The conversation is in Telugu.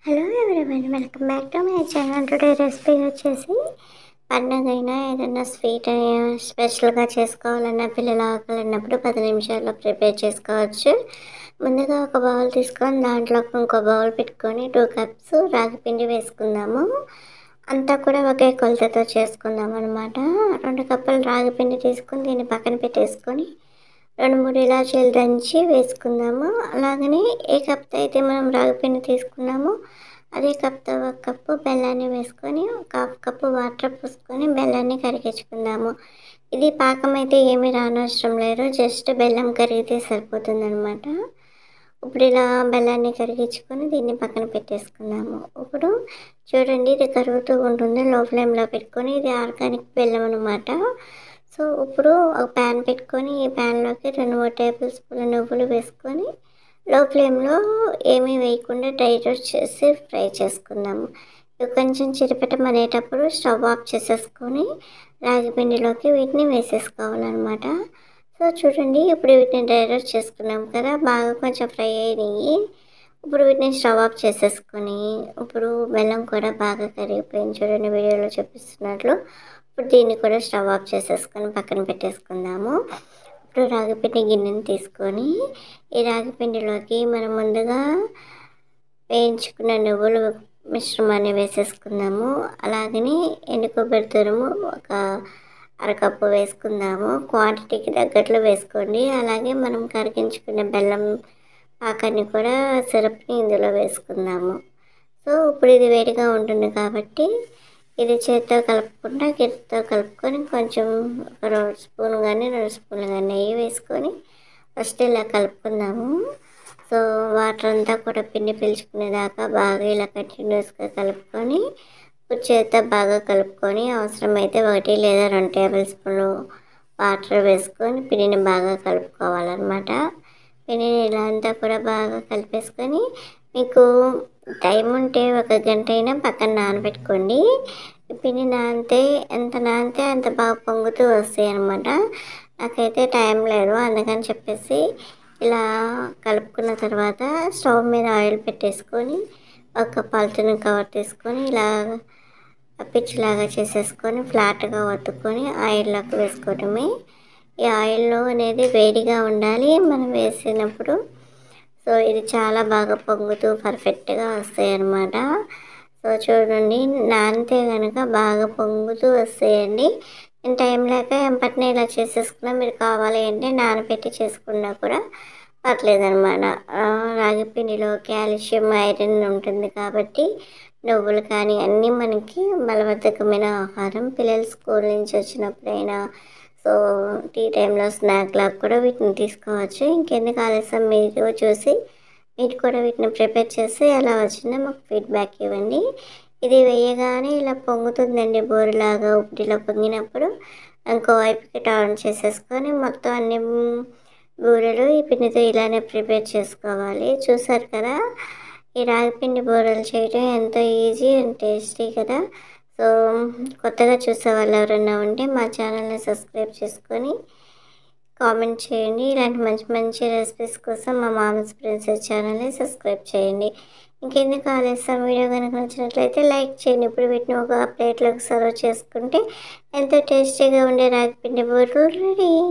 Hello everyone, welcome back to my channel. Today recipe వచ్చేసి పండగైనా ఏదైనా స్వీట్ స్పెషల్గా చేసుకోవాలన్నా పిల్లలు ఆకలిన్నప్పుడు 10 నిమిషాల్లో ప్రిపేర్ చేసుకోవచ్చు. ముందుగా ఒక బౌల్ తీసుకొని దాంట్లో ఇంకో బౌల్ పెట్టుకొని 2 కప్స్ రాగి పిండి వేసుకుందాము. అంతా కూడా ఒకే కొలతతో చేసుకుందాం అనమాట. 2 కప్పులు రాగి పిండి తీసుకొని దీన్ని పక్కన పెట్టేసుకొని 2-3 ఇలాచీలు దంచి వేసుకుందాము. అలాగనే ఏ కప్తో అయితే మనం రాగిపిండి తీసుకున్నామో అదే కప్తో 1 కప్పు బెల్లాన్ని వేసుకొని 1/2 కప్పు వాటర్ పోసుకొని బెల్లాన్ని కరిగించుకుందాము. ఇది పాకం అయితే ఏమీ రానవసరం లేదు, జస్ట్ బెల్లం కరిగితే సరిపోతుందనమాట. ఇప్పుడు ఇలా బెల్లాన్ని కరిగించుకొని దీన్ని పక్కన పెట్టేసుకుందాము. ఇప్పుడు చూడండి, ఇది కరుగుతూ ఉంటుంది. లో ఫ్లేమ్లో పెట్టుకొని, ఇది ఆర్గానిక్ బెల్లం అనమాట. సో ఇప్పుడు ఒక ప్యాన్ పెట్టుకొని ఈ ప్యాన్లోకి 2-3 టేబుల్ స్పూన్ల నువ్వులు వేసుకొని లో ఫ్లేమ్లో ఏమీ వేయకుండా డ్రై రోస్ట్ చేసి ఫ్రై చేసుకుందాము. ఇవి కొంచెం చిటపటమనేటప్పుడు స్టవ్ ఆఫ్ చేసేసుకొని రాగి పిండిలోకి వీటిని వేసేసుకోవాలన్నమాట. సో చూడండి, ఇప్పుడు వీటిని డ్రై రోస్ట్ చేసుకున్నాం కదా, బాగా కొంచెం ఫ్రై అయినాయి. ఇప్పుడు వీటిని స్టవ్ ఆఫ్ చేసేసుకొని ఇప్పుడు బెల్లం కూడా బాగా కరిగిపోయింది, చూడండి వీడియోలో చూపిస్తున్నట్లు. ఇప్పుడు దీన్ని కూడా స్టవ్ ఆఫ్ చేసేసుకొని పక్కన పెట్టేసుకుందాము. ఇప్పుడు రాగిపిండి గిన్నెని తీసుకొని ఈ రాగిపిండిలోకి మనం ముందుగా వేయించుకున్న నువ్వులు మిశ్రమాన్ని వేసేసుకుందాము. అలాగని ఎండు కొబ్బరి తురుము ఒక అరకప్పు వేసుకుందాము. క్వాంటిటీకి తగ్గట్లు వేసుకోండి. అలాగే మనం కరిగించుకున్న బెల్లం పాకాన్ని కూడా సిరప్ని ఇందులో వేసుకుందాము. సో ఇప్పుడు ఇది వేడిగా ఉంటుంది కాబట్టి ఇది చేతితో కలుపుకుంటా గరిటెతో కలుపుకొని కొంచెం 1 స్పూన్ కానీ 2 స్పూన్లు కానీ నెయ్యి వేసుకొని ఫస్ట్ ఇలా కలుపుకుందాము. సో వాటర్ అంతా కూడా పిండి పీల్చుకునేదాకా బాగా ఇలా కంటిన్యూస్గా కలుపుకొని చేతితో బాగా కలుపుకొని అవసరమైతే 1 లేదా 2 టేబుల్ స్పూన్లు వాటర్ వేసుకొని పిండిని బాగా కలుపుకోవాలన్నమాట. పిండిని ఇలా అంతా కూడా బాగా కలిపేసుకొని మీకు టైం ఉంటే 1 గంట అయినా పక్కన నానబెట్టుకోండి. పిండి నానితే ఎంత నానితే అంత బాగా పొంగుతూ వస్తాయి అన్నమాట. నాకైతే టైం లేదు, అందుకని చెప్పేసి ఇలా కలుపుకున్న తర్వాత స్టవ్ మీద ఆయిల్ పెట్టేసుకొని ఒక పాలిథిన్ కవర్ తీసుకొని ఇలా పిచ్చిలాగా చేసేసుకొని ఫ్లాట్గా వత్తుకొని ఆయిల్లోకి వేసుకోవటమే. ఈ ఆయిల్లో అనేది వేడిగా ఉండాలి మనం వేసినప్పుడు. సో ఇది చాలా బాగా పొంగుతూ పర్ఫెక్ట్గా వస్తాయి అన్నమాట. సో చూడండి, నానితే కనుక బాగా పొంగుతూ వస్తాయండి. నేను టైం లేక ఎంపటిని ఇలా చేసేసుకున్నా, మీరు కావాలి అంటే నానబెట్టి చేసుకున్నా కూడా పర్లేదన్నమాట. రాగి పిండిలో కాల్షియం, ఐరన్ ఉంటుంది కాబట్టి నువ్వులు కానీ అన్నీ మనకి బలవర్ధకమైన ఆహారం. పిల్లలు స్కూల్ నుంచి వచ్చినప్పుడైనా సో టీ టైంలో స్నాక్ లాగా కూడా వీటిని తీసుకోవచ్చు. ఇంకెందుకు ఆలస్యం, మీరు చూసి మీరు కూడా వీటిని ప్రిపేర్ చేసి ఎలా వచ్చిందో మాకు ఫీడ్బ్యాక్ ఇవ్వండి. ఇది వేయగానే ఇలా పొంగుతుందండి, బోరులాగా. ఇప్పుడు ఇలా పొంగినప్పుడు ఇంకో వైపుకి టర్న్ చేసేసుకొని మొత్తం అన్ని బూరెలు ఈ పిండితో ఇలానే ప్రిపేర్ చేసుకోవాలి. చూసారు కదా, ఈ రాగిపిండి బూరెలు చేయడం ఎంతో ఈజీ అండ్ టేస్టీ కదా. సో కొత్తగా చూసే వాళ్ళు ఎవరైనా ఉంటే మా ఛానల్ని సబ్స్క్రైబ్ చేసుకొని కామెంట్ చేయండి. ఇలాంటి మంచి మంచి రెసిపీస్ కోసం మా మామ్స్ ప్రిన్సెస్ ఛానల్ని సబ్స్క్రైబ్ చేయండి. ఇంకెందుకు ఆలస్యం, వీడియో కనుక నచ్చినట్లయితే లైక్ చేయండి. ఇప్పుడు వీటిని ఒక ప్లేట్లోకి సర్వ్ చేసుకుంటే ఎంతో టేస్టీగా ఉండే రాగిపిండి బూరెలు రెడీ.